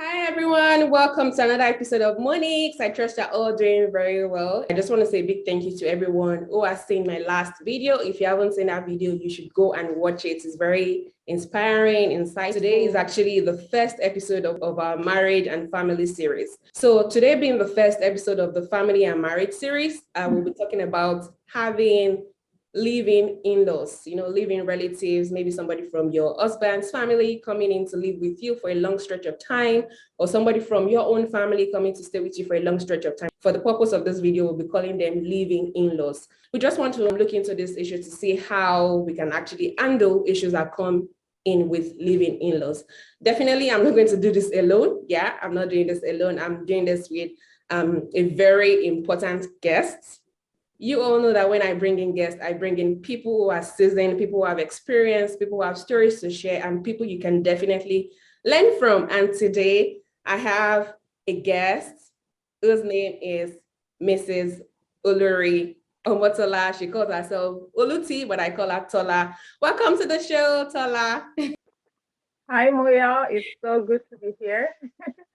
Hi everyone, welcome to another episode of Monique's. I trust you're all doing very well. I just want to say a big thank you to everyone who has seen my last video. If you haven't seen that video, you should go and watch it. It's very inspiring, insightful. Today is actually the first episode of our marriage and family series. So today being the first episode of the family and marriage series, we'll be talking about having living in-laws, living relatives, maybe somebody from your husband's family coming in to live with you for a long stretch of time, or somebody from your own family coming to stay with you for a long stretch of time. For the purpose of this video, we'll be calling them living in-laws. We just want to look into this issue to see how we can actually handle issues that come in with living in-laws. Definitely, I'm not going to do this alone. Yeah, I'm not doing this alone. I'm doing this with a very important guest. You all know that when I bring in guests, I bring in people who are seasoned, people who have experience, people who have stories to share, and people you can definitely learn from. And today I have a guest whose name is Mrs. Olori Omotola. She calls herself Oluti, but I call her Tola. Welcome to the show, Tola. Hi, Moya. It's so good to be here.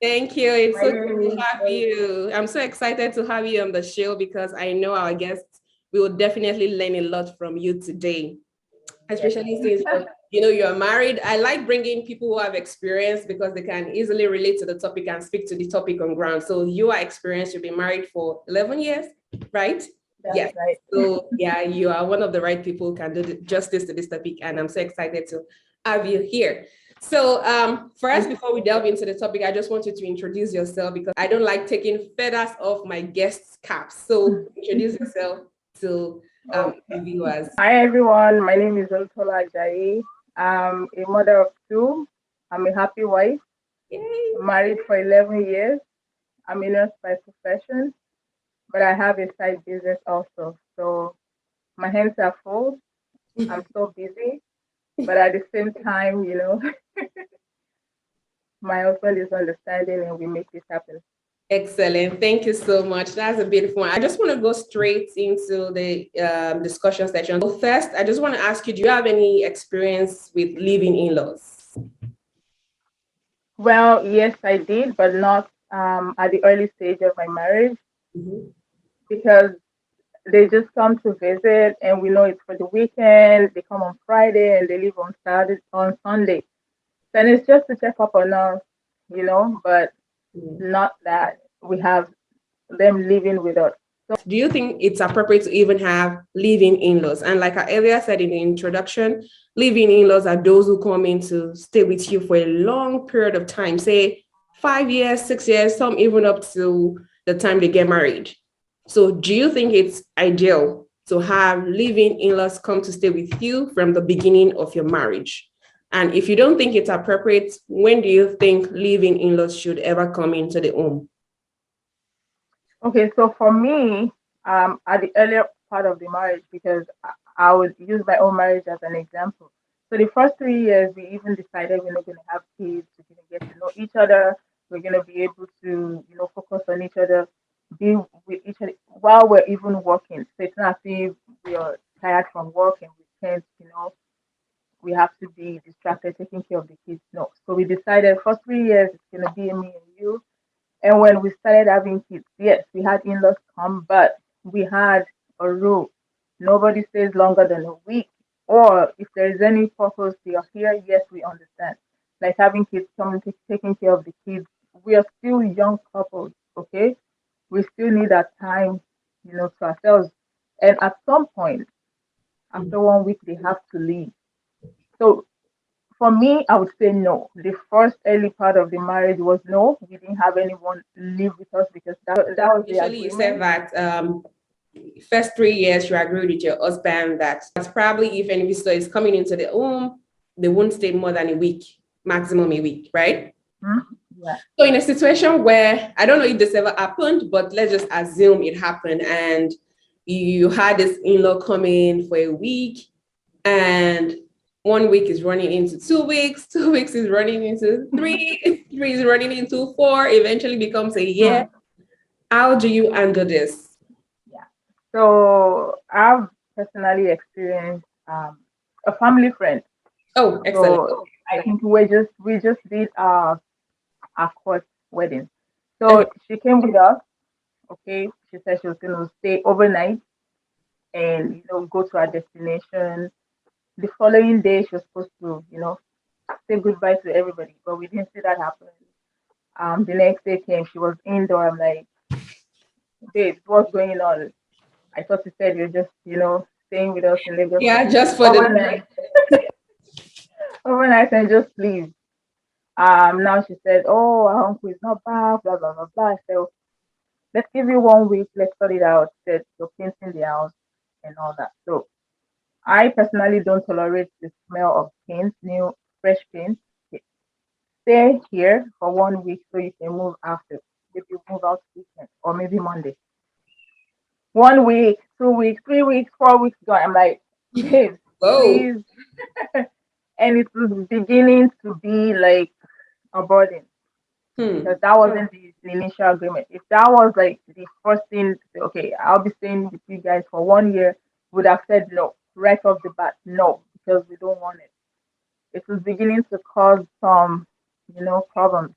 Thank you. It's My so name good to is have you. I'm so excited to have you on the show because I know our guests will definitely learn a lot from you today, especially since you're married. I like bringing people who have experience because they can easily relate to the topic and speak to the topic on ground. So you are experienced. You've been married for 11 years, right? That's Yes. right. So yeah, you are one of the right people who can do justice to this topic, and I'm so excited to have you here. So first, before we delve into the topic, I just want you to introduce yourself because I don't like taking feathers off my guests' caps. So introduce yourself to the viewers. Hi, everyone. My name is Olutola Ajayi. I'm a mother of two. I'm a happy wife. Yay. I'm married for 11 years. I'm a nurse by profession, but I have a side business also. So my hands are full. I'm so busy, but at the same time, my husband is understanding and we make this happen. Excellent. Thank you so much. That's a beautiful one. I just want to go straight into the discussion session. So first, I just want to ask you, do you have any experience with living in-laws? Well, yes, I did, but not at the early stage of my marriage because they just come to visit and we know it's for the weekend. They come on Friday and they leave on Saturday, on Sunday. Then it's just to check up on us, but not that we have them living with us. So, Do you think it's appropriate to even have living in-laws? And like I earlier said in the introduction, living in-laws are those who come in to stay with you for a long period of time, say 5 years, 6 years, some even up to the time they get married. So do you think it's ideal to have living in-laws come to stay with you from the beginning of your marriage? And if you don't think it's appropriate, when do you think living in-laws should ever come into the home? okay, so for me, at the earlier part of the marriage, because I would use my own marriage as an example. So the first 3 years, we even decided we're not going to have kids. We're going to get to know each other. We're going to be able to, focus on each other, be with each other while we're even working. So it's not as if we are tired from work and we can't, we have to be distracted taking care of the kids. No. So we decided for 3 years it's going to be me and you. And when we started having kids, yes, we had in-laws come, but we had a rule. Nobody stays longer than a week. Or if there is any purpose they are here, yes, we understand. Like having kids, someone taking care of the kids. We are still young couples, okay? We still need that time, to ourselves. And at some point, after 1 week, they have to leave. So for me, I would say no. The first early part of the marriage was no. We didn't have anyone live with us because that was the Initially, you said agreement. that first 3 years you agreed with your husband that that's probably if any visitor is coming into the home, they won't stay more than a week, maximum a week, right? Yeah. So in a situation where I don't know if this ever happened, but let's just assume it happened and you had this in-law come in for a week and 1 week is running into 2 weeks, 2 weeks is running into three, three is running into four, eventually becomes a year. How do you handle this? Yeah. So I've personally experienced a family friend. Oh, excellent. So I think we just did our court wedding. So she came with us. Okay, she said she was going to stay overnight and go to our destination. The following day, she was supposed to say goodbye to everybody, but we didn't see that happen. The next day came, she was indoor. I'm like, babe, what's going on? I thought you said you're just staying with us in Lagos Yeah, just for the overnight, overnight, and just leave. Now she said, oh, our uncle is not back, blah blah blah blah. So let's give you 1 week. Let's sort it out. Said you're painting the house and all that. So I personally don't tolerate the smell of paint, new fresh paint. Stay here for 1 week so you can move after. Maybe you move out weekend or maybe Monday. 1 week, 2 weeks, 3 weeks, 4 weeks gone. I'm like, babe, Whoa. please. And it was beginning to be like a burden because that wasn't the initial agreement. If that was like the first thing, okay, I'll be staying with you guys for 1 year, would have said no right off the bat, no, because we don't want it. It was beginning to cause some, problems.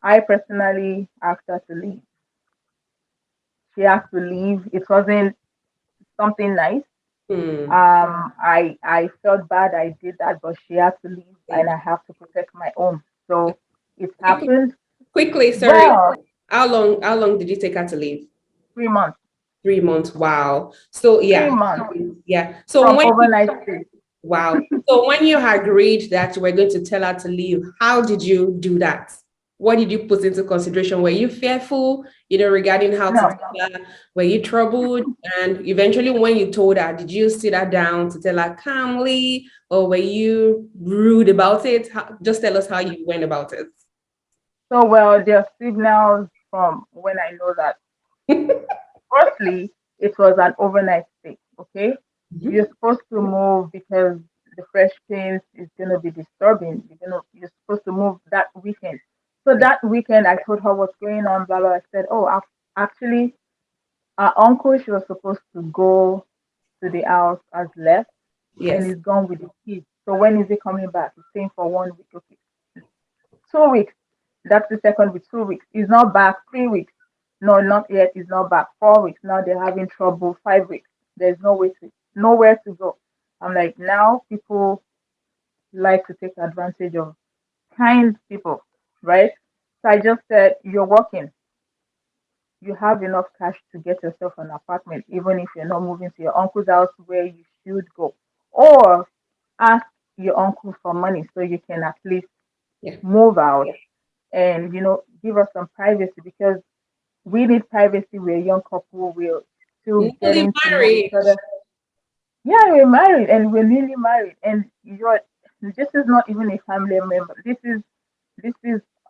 I personally asked her to leave. She asked to leave. It wasn't something nice. Hmm. I felt bad I did that, but she had to leave, and I have to protect my own. So it Quickly, happened. quickly, sorry. Well, How long did you take her to leave? 3 months. 3 months. Wow. So Three yeah. months Yeah. So from when overnight stay. wow. So when you agreed that you were going to tell her to leave, how did you do that? What did you put into consideration? Were you fearful, regarding how to No, tell her? Were you troubled? And eventually, when you told her, did you sit her down to tell her calmly, or were you rude about it? Just tell us how you went about it. so well, there are signals from when I know that. Firstly, it was an overnight stay. Okay, Mhm. you're supposed to move because the fresh paint is gonna be disturbing. You're supposed to move that weekend. So Yeah. that weekend, I told her what's going on. Blah blah. I said, oh, actually, our uncle, she was supposed to go to the house, has left and Yes. is gone with the kids. So when is he coming back? He's staying for 1 week. Okay, 2 weeks. That's the second week. 2 weeks. He's not back. 3 weeks. No, not yet. He's not back. 4 weeks. Now they're having trouble. 5 weeks. There's nowhere to go. I'm like, now people like to take advantage of kind people, right? So I just said, you're working. You have enough cash to get yourself an apartment, even if you're not moving to your uncle's house where you should go. Or ask your uncle for money so you can at least Yeah. move out and give us some privacy because we need privacy. We're a young couple. We're still Newly getting to know each married. other. Yeah, we're married and we're newly married. And this is not even a family member. This is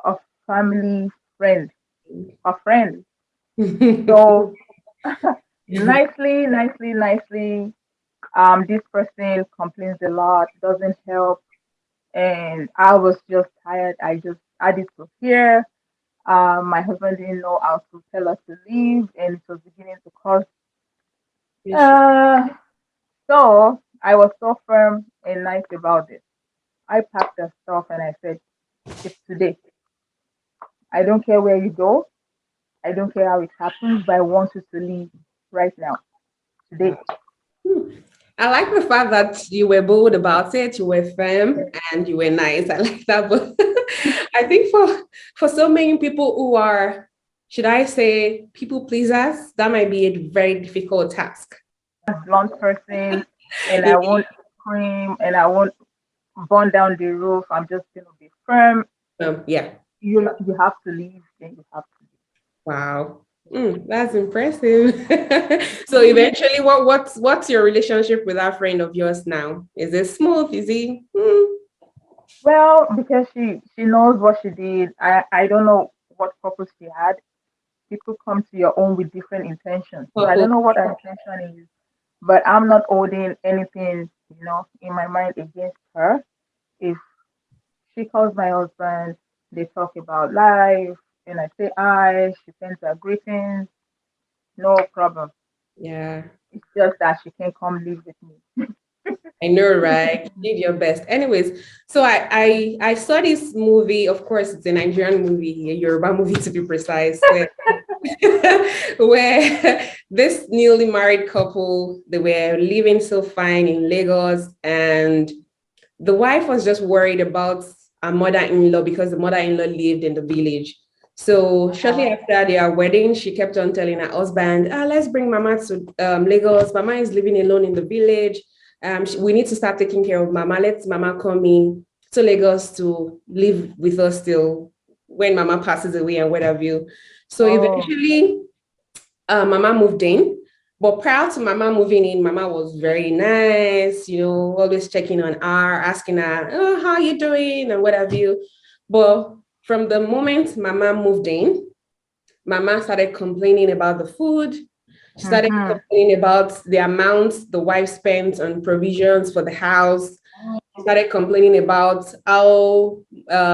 a family friend, a friend. So nicely, this person complains a lot, doesn't help, and I was just tired. I just added to here. My husband didn't know how to tell us to leave, and it was beginning to cause. Uh, so I was so firm and nice about it. I packed the stuff and I said, "It's today. I don't care where you go. I don't care how it happens, but I want you to leave right now, today." I like the fact that you were bold about it, you were firm, and you were nice. I like that. But I think for so many people who are, should I say, people pleasers, that might be a very difficult task. Blunt person, and I won't scream and I won't burn down the roof. I'm just gonna be firm. Yeah. You have to leave, then you have to Wow. That's impressive. So leave. eventually, what's your relationship with that friend of yours now? Is it smooth? Is he? Well, because she knows what she did. I don't know what purpose she had. People come to your own with different intentions. So I Oh, don't know what her intention is, but I'm not holding anything, in my mind against her. If she calls my husband, they talk about life, and I say hi, she sends her greetings, no problem. yeah. It's just that she can't come live with me. I know, right? You did your best. Anyways, so I saw this movie. Of course, it's a Nigerian movie, a Yoruba movie to be precise, where where this newly married couple, they were living so fine in Lagos, and the wife was just worried about her mother-in-law because the mother-in-law lived in the village. So shortly after their wedding, she kept on telling her husband, let's bring Mama to Lagos. Mama is living alone in the village. We need to start taking care of Mama. Let Mama come in to Lagos to live with us till when Mama passes away and what have you. So eventually, Mama moved in. But prior to Mama moving in, Mama was very nice, always checking on her, asking her, oh, how are you doing? And what have you. But from the moment Mama moved in, Mama started complaining about the food. She started complaining about the amount the wife spent on provisions for the house. She started complaining about how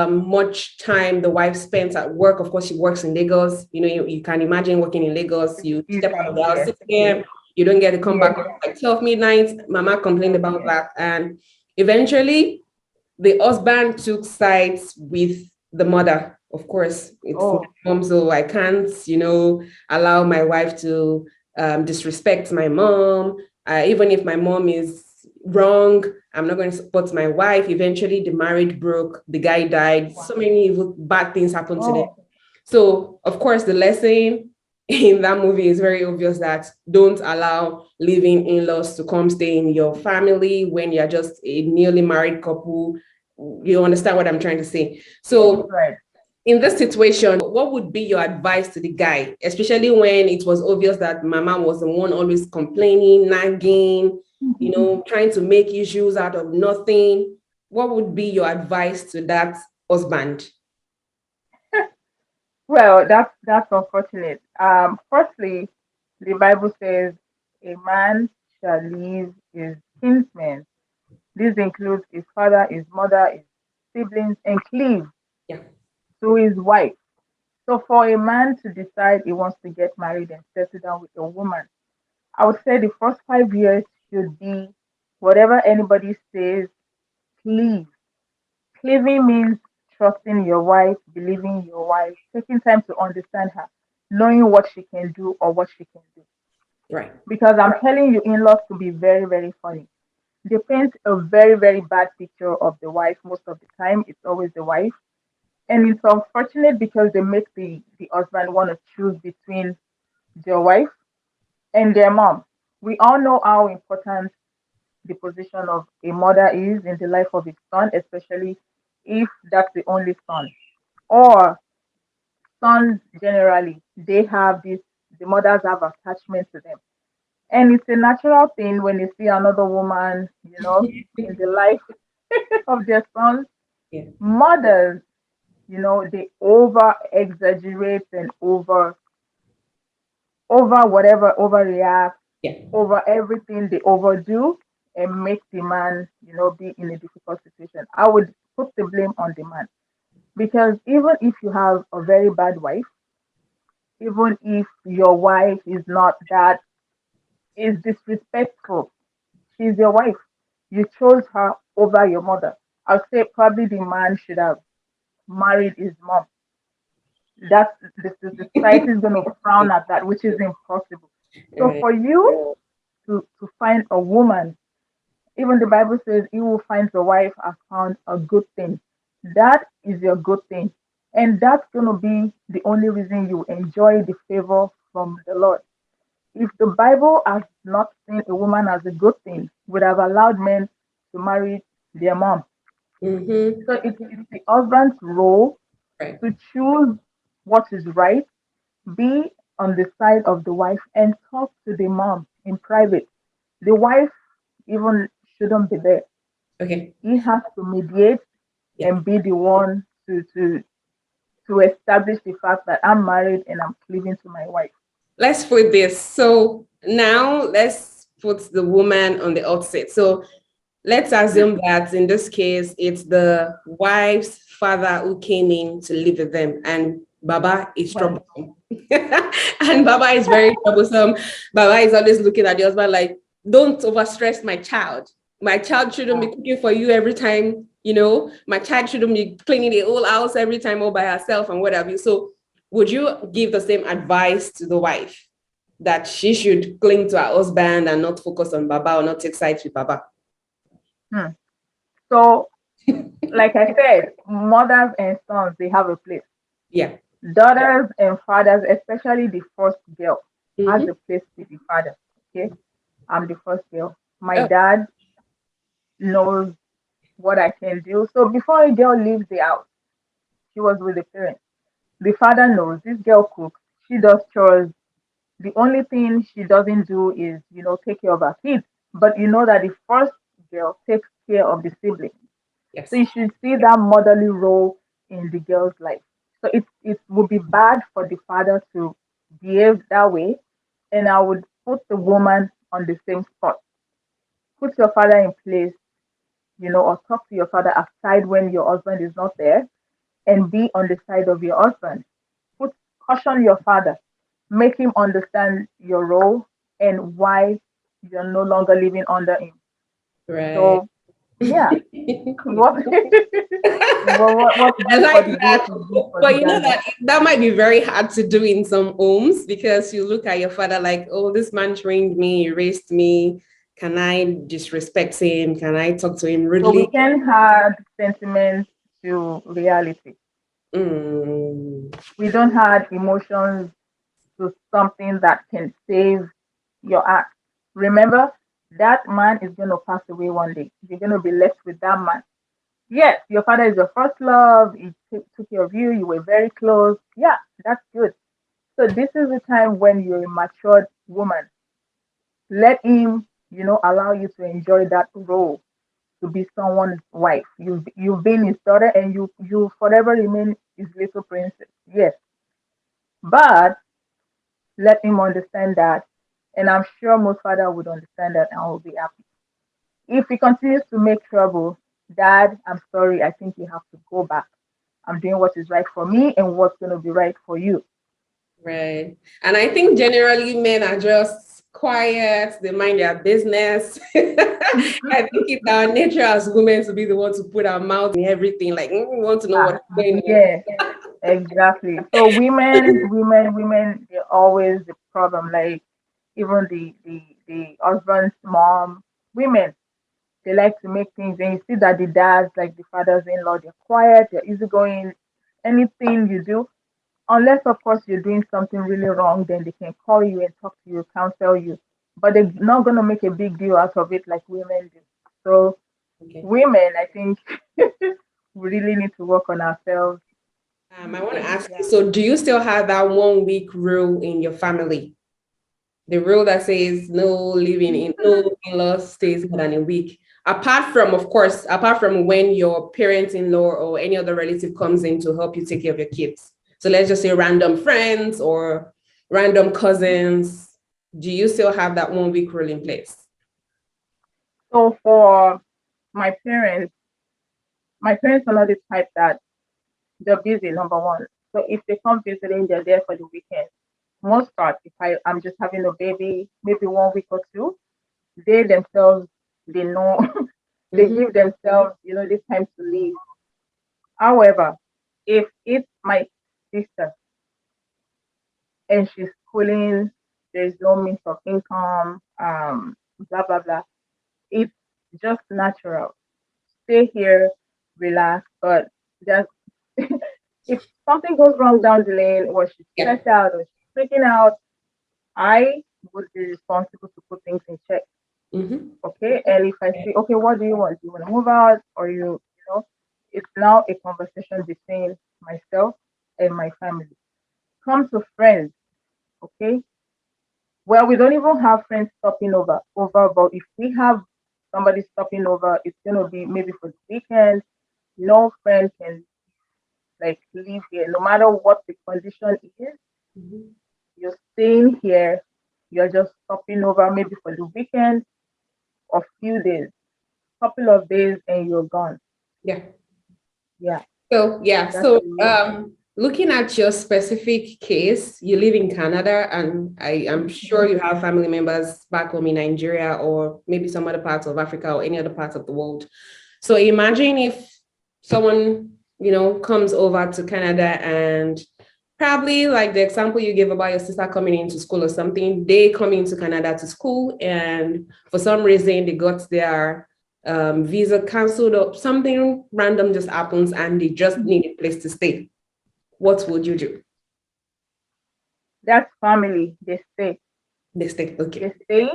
much time the wife spends at work. Of course, she works in Lagos. You can imagine working in Lagos. You step out of the house 6 a.m. You don't get to come back like 12 midnight. Mama complained about that. And eventually, the husband took sides with the mother. Of course, it's my mom, so I can't, allow my wife to disrespect my mom. Even if my mom is wrong, I'm not going to support my wife. Eventually, the marriage broke. The guy died. So many evil, bad things happened to them. So, of course, the lesson in that movie is very obvious that don't allow living in-laws to come stay in your family when you're just a newly married couple. You understand what I'm trying to say? So, in this situation, what would be your advice to the guy, especially when it was obvious that Mama was the one always complaining, nagging, trying to make issues out of nothing? What would be your advice to that husband? Well, that's unfortunate. Firstly, the Bible says a man shall leave his kinsmen. This includes his father, his mother, his siblings, and cleave to his wife. So for a man to decide he wants to get married and settle down with a woman, I would say the first 5 years should be whatever anybody says, cleave. Cleaving means trusting your wife, believing your wife, taking time to understand her, knowing what she can do or what she can do. Right. Because I'm telling you, in-laws to be very, very funny. They paint a very, very bad picture of the wife most of the time. It's always the wife. And it's unfortunate because they make the husband want to choose between their wife and their mom. We all know how important the position of a mother is in the life of its son, especially if that's the only son. Or sons generally, they have this, the mothers have attachment to them. And it's a natural thing when you see another woman, in the life of their sons. Yeah. Mothers, they over exaggerate and over whatever, overreact, over everything they overdo and make the man, be in a difficult situation. I would put the blame on the man because even if you have a very bad wife, even if your wife is not that, is disrespectful, she's your wife. You chose her over your mother. I'll say probably the man should have married his mom. That's the society is going to frown at that, which is impossible. So for you to find a woman, even the Bible says, "He who finds a wife has found a good thing." That is your good thing, and that's going to be the only reason you enjoy the favor from the Lord. If the Bible has not seen a woman as a good thing, would have allowed men to marry their mom. So it's the husband's role to choose what is right, be on the side of the wife, and talk to the mom in private. The wife even shouldn't be there. Okay. He has to mediate and be the one to establish the fact that I'm married and I'm cleaving to my wife. Let's put this. So now let's put the woman on the outset. So let's assume that in this case, it's the wife's father who came in to live with them, and Baba is troublesome. And Baba is very troublesome. Baba is always looking at the husband like, don't overstress my child. My child shouldn't be cooking for you every time, my child shouldn't be cleaning the whole house every time all by herself and what have you. So would you give the same advice to the wife that she should cling to her husband and not focus on Baba or not take sides with Baba? So, like I said, mothers and sons, they have a place. Yeah. Daughters and fathers, especially the first girl, has a place with the father. Okay. I'm the first girl. My dad knows what I can do. So before a girl leaves the house, she was with the parents. The father knows this girl cooks, she does chores. The only thing she doesn't do is, take care of her kids. But you know that the first girl takes care of the siblings. Yes. So you should see that motherly role in the girl's life. So it would be bad for the father to behave that way. And I would put the woman on the same spot. Put your father in place, or talk to your father aside when your husband is not there, and be on the side of your husband. Caution your father, make him understand your role and why you're no longer living under him. Right. So, yeah. what, what's I good for like the that. goose is good for But the gander. that might be very hard to do in some homes, because you look at your father like, oh, this man trained me, he raised me. Can I disrespect him? Can I talk to him So we rudely? can add sentiment to reality. We don't add emotions to something that can save your act. Remember, that man is going to pass away one day. You're going to be left with that man. Yes, your father is your first love. He took care of you. You were very close. Yeah, that's good. So this is the time when you're a matured woman. Let him, allow you to enjoy that role to be someone's wife. You've been his daughter, and you forever remain his little princess. Yes, but let him understand that, and I'm sure most father would understand that and will be happy. If he continues to make trouble, Dad, I'm sorry. I think you have to go back. I'm doing what is right for me and what's going to be right for you. Right. And I think generally men are just quiet, they mind their business. I think it's our nature as women to be the one to put our mouth in everything. Like, we want to know what's going on. Yeah, exactly. So women, they're always the problem. Like even the husband's mom, women, they like to make things, and you see that the dads, like the fathers-in-law, they're quiet, they're easygoing. Anything you do, unless of course you're doing something really wrong, then they can call you and talk to you, counsel you. But they're not gonna make a big deal out of it like women do. So women, I think we really need to work on ourselves. I want to ask you, so do you still have that 1 week rule in your family? The rule that says no living in, no in-laws stays more than a week. Apart from when your parent-in-law or any other relative comes in to help you take care of your kids. So let's just say random friends or random cousins. Do you still have that 1 week rule in place? So for my parents, are not the type that they're busy, number one. So if they come visiting, they're there for the weekend. Most part, if I'm just having a baby, maybe 1 week or two, they themselves, they know, they give themselves, this time to leave. However, if it's my sister and she's schooling, there's no means of income, blah, blah, blah, it's just natural. Stay here, relax, but just if something goes wrong down the lane, or she's stressed out, or she's freaking out, I would be responsible to put things in check. Okay, and if I say, okay, what do you want? Do you want to move out, or it's now a conversation between myself and my family. Come to friends, okay? Well, we don't even have friends stopping over, but if we have somebody stopping over, it's gonna be maybe for the weekend. No friend can like live here, no matter what the condition is. You're staying here. You're just stopping over maybe for the weekend or few days, couple of days, and you're gone. Yeah. Yeah. So That's the rule. Looking at your specific case, you live in Canada, and I am sure you have family members back home in Nigeria or maybe some other parts of Africa or any other parts of the world. So imagine if someone, comes over to Canada and probably like the example you gave about your sister coming into school or something, they come into Canada to school and for some reason they got their visa canceled or something random just happens and they just need a place to stay. What would you do? That's family. They stay. They stay. They Okay. stay.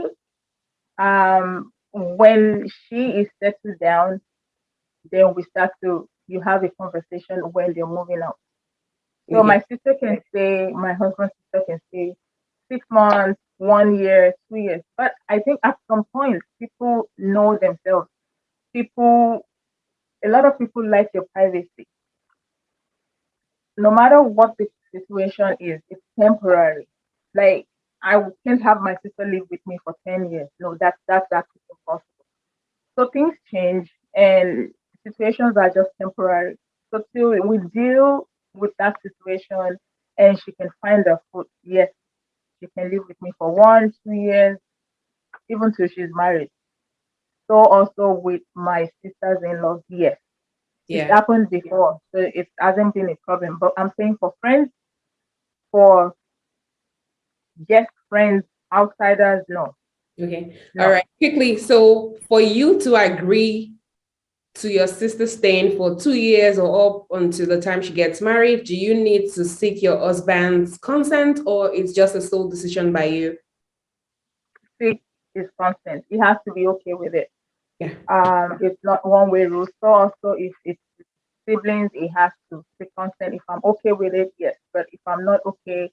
When she is settled down, then you have a conversation when they're moving out. So my Okay. sister can stay, my husband's sister can stay 6 months, 1 year, 2 years. But I think at some point, people know themselves. People, a lot of people like your privacy. No matter what the situation is, it's temporary. Like can't have my sister live with me for 10 years. No, that's actually impossible. So things change and situations are just temporary. So till we deal with that situation and she can find her foot, yes, she can live with me for 1, 2 years, even till she's married. So also with my sisters in law, yes. It's Yeah. happened before, so it hasn't been a problem. But I'm saying for friends, for just friends, outsiders, no, Okay. All no. right. Quickly. So for you to agree to your sister staying for 2 years or up until the time she gets married, do you need to seek your husband's consent or it's just a sole decision by you? Seek is constant. He has to be okay with it. Yeah. It's not one way rule. So also if it's siblings, it has to seek consent. If I'm okay with it, yes. But if I'm not okay,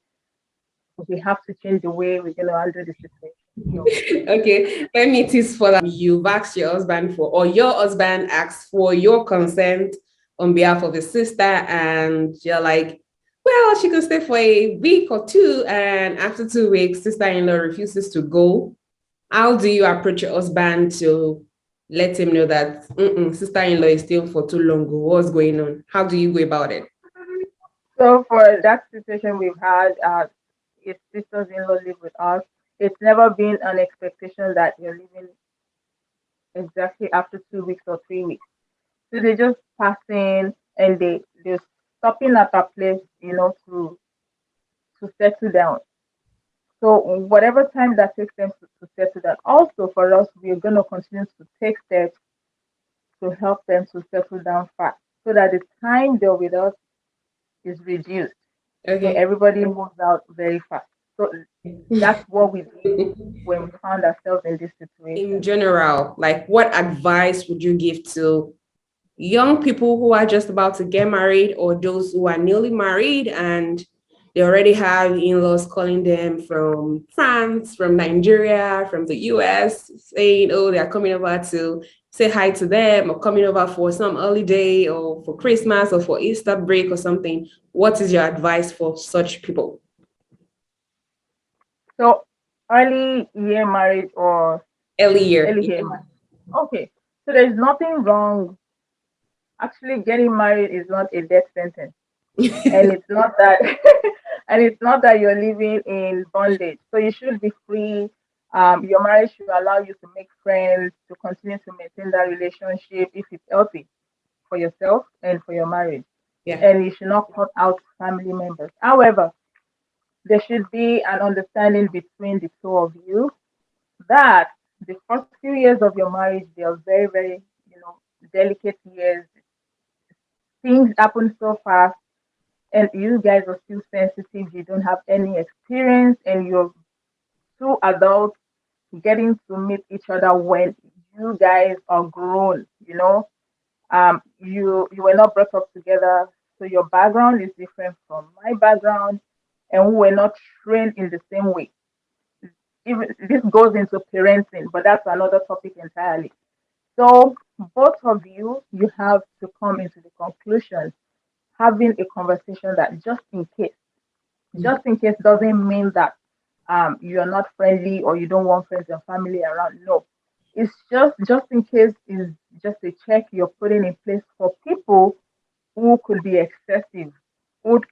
we have to change the way we're gonna handle the situation. So Okay, let me tease for that. You've asked your husband for, or your husband asks for your consent on behalf of his sister, and you're like, well, she can stay for a week or two, and after 2 weeks, sister-in-law refuses to go. How do you approach your husband to let him know that sister-in-law is staying for too long? What's going on? How do you go about it? so for that situation we've had, if sisters in law live with us, it's never been an expectation that you're living exactly after 2 weeks or 3 weeks. So they just pass in and they're stopping at a place, to settle down. So whatever time that takes them to settle down. Also for us, we're gonna continue to take steps to help them to settle down fast so that the time they're with us is reduced. So Okay. everybody moves out very fast. So that's what we did when we found ourselves in this In situation. general, like what advice would you give to young people who are just about to get married or those who are newly married and they already have in-laws calling them from France, from Nigeria, from the US, saying, oh, they're coming over to say hi to them or coming over for some holiday or for Christmas or for Easter break or something. What is your advice for such people? So early year marriage or Early year. early year marriage. Okay. So there's nothing wrong. Actually, getting married is not a death sentence. And it's not that and it's not that you're living in bondage. So you should be free. Your marriage should allow you to make friends, to continue to maintain that relationship if it's healthy for yourself and for your marriage. Yeah. And you should not cut out family members. However, there should be an understanding between the two of you that the first few years of your marriage, they are very, very, delicate years. Things happen so fast and you guys are still sensitive, you don't have any experience, and you're two adults getting to meet each other when you guys are grown, you were not brought up together, so your background is different from my background, and we were not trained in the same way. Even this goes into parenting, but that's another topic entirely. So both of you have to come into the conclusion having a conversation that just in case doesn't mean that you're not friendly or you don't want friends and family around. No, it's just in case is just a check you're putting in place for people who could be excessive,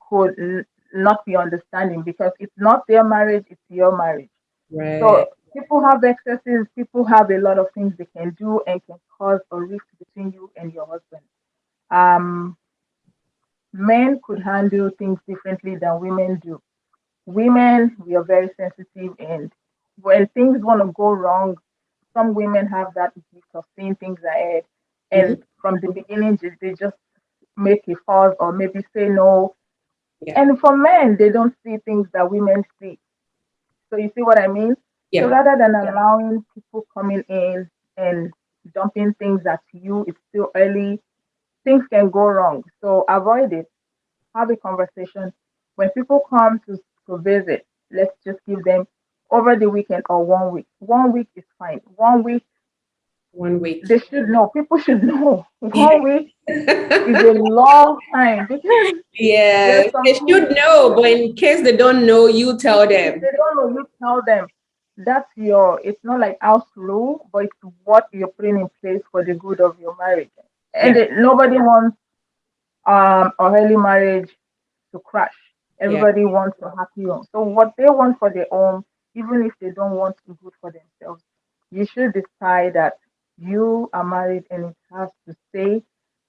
could not be understanding, because it's not their marriage, it's your marriage. Right. So people have excesses, people have a lot of things they can do and can cause a rift between you and your husband. Um, Men could handle things differently than women do. Women, we are very sensitive, and when things want to go wrong, some women have that gift of seeing things ahead, Mhm. and from the beginning, they just make a fuss or maybe say no. Yeah. And for men, they don't see things that women see. So you see what I mean? So Yeah. rather than allowing people coming in and dumping things at you, it's still early, things can go wrong. So avoid it. Have a conversation. When people come to visit, let's just give them over the weekend or 1 week. 1 week is fine. 1 week, 1 week. they should know. People should know. 1 week is a long time, because there's Yes, some they things, should know, but in case they don't know, you tell if them. they don't know, you tell them. That's your, it's not like house rule, but it's what you're putting in place for the good of your marriage. And Yeah. nobody wants a early marriage to crash. Yeah. Everybody wants a happy home. So what they want for their home, even if they don't want to good for themselves, you should decide that you are married and it has to stay.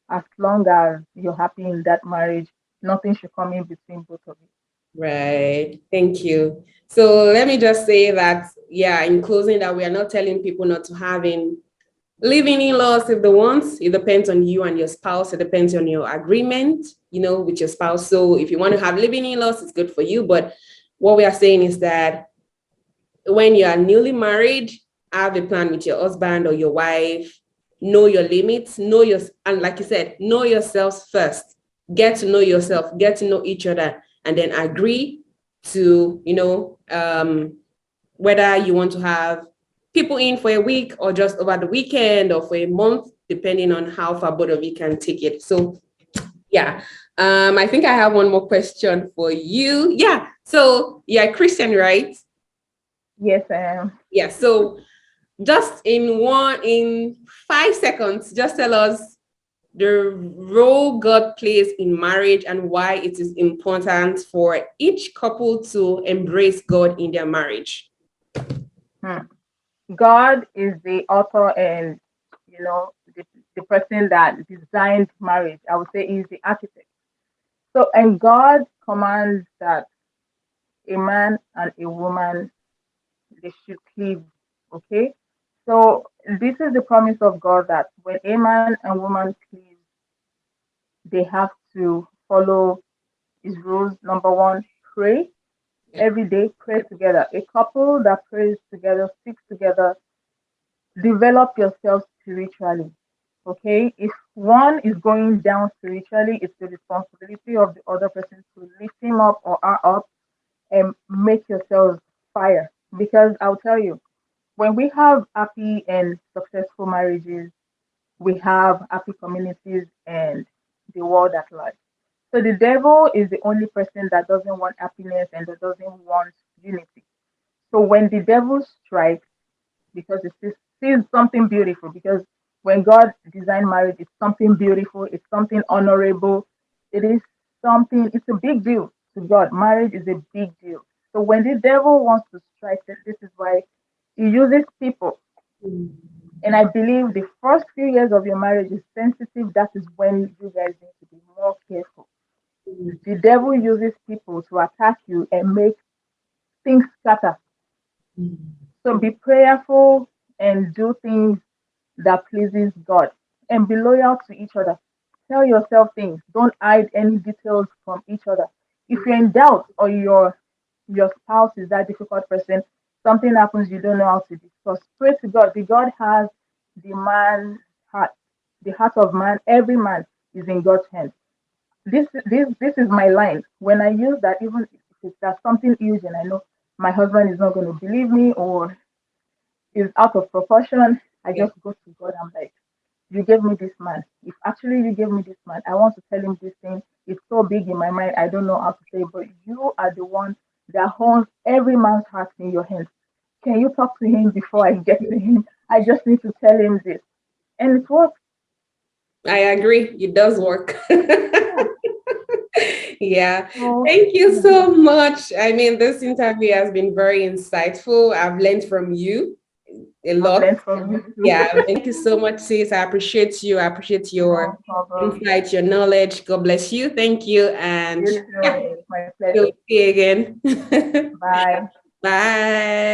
As long as you're happy in that marriage, nothing should come in between both of you. Right. Thank you. So let me just say that, yeah, in closing, that we are not telling people not to have in living in-laws if they want. It depends on you and your spouse. It depends on your agreement, with your spouse. So if you want to have living in-laws, it's good for you. But what we are saying is that when you are newly married, have a plan with your husband or your wife. Know your limits, and like you said, know yourselves first. Get to know yourself, get to know each other, and then agree to, whether you want to have people in for a week or just over the weekend or for a month, depending on how far both of you can take it. So yeah. I think I have one more question for you. Yeah. So you're a Christian, right? Yes, I am. Yeah. So just in 5 seconds, just tell us the role God plays in marriage and why it is important for each couple to embrace God in their marriage. Hmm. God is the author and, the person that designed marriage. I would say he's the architect. So, and God commands that a man and a woman, they should cleave. Okay. So this is the promise of God, that when a man and woman cleave, they have to follow his rules. Number one, pray Yeah. every day, pray together. A couple that prays together, sticks together, develop yourself spiritually. Okay. If one is going down spiritually, it's the responsibility of the other person to lift him up or her up and make yourselves fire. Because I'll tell you, when we have happy and successful marriages, we have happy communities and the world at large. So the devil is the only person that doesn't want happiness and that doesn't want unity. So when the devil strikes, because it sees something beautiful, because when God designed marriage, it's something beautiful, it's something honorable, it is something, it's a big deal to God. Marriage is a big deal. So when the devil wants to strike, this is why he uses people. And I believe the first few years of your marriage is sensitive. That is when you guys need to be more careful. The devil uses people to attack you and make things scatter. So be prayerful and do things that pleases God, and be loyal to each other. Tell yourself things. Don't hide any details from each other. If you're in doubt or your spouse is that difficult person, something happens you don't know how to discuss, pray to God. The God has the man's heart, the heart of man. Every man is in God's hands. This is my line. When I use that, even if that's something huge and I know my husband is not going to believe me or is out of proportion, I Yeah. just go to God. I'm like, you gave me this man. If actually you gave me this man, I want to tell him this thing. It's so big in my mind, I don't know how to say, but you are the one that holds every man's heart in your hands. Can you talk to him before I get to him? I just need to tell him this. And it works. I agree. It does work. Yeah. Yeah. Oh, Thank you so much. I mean, this interview has been very insightful. I've learned from you a I've lot. learned from you too. Yeah. Thank you so much, sis. I appreciate you. I appreciate your No problem. insight, your knowledge. God bless you. Thank you. And You too. yeah, It's my we'll pleasure. see you again. Bye. Bye.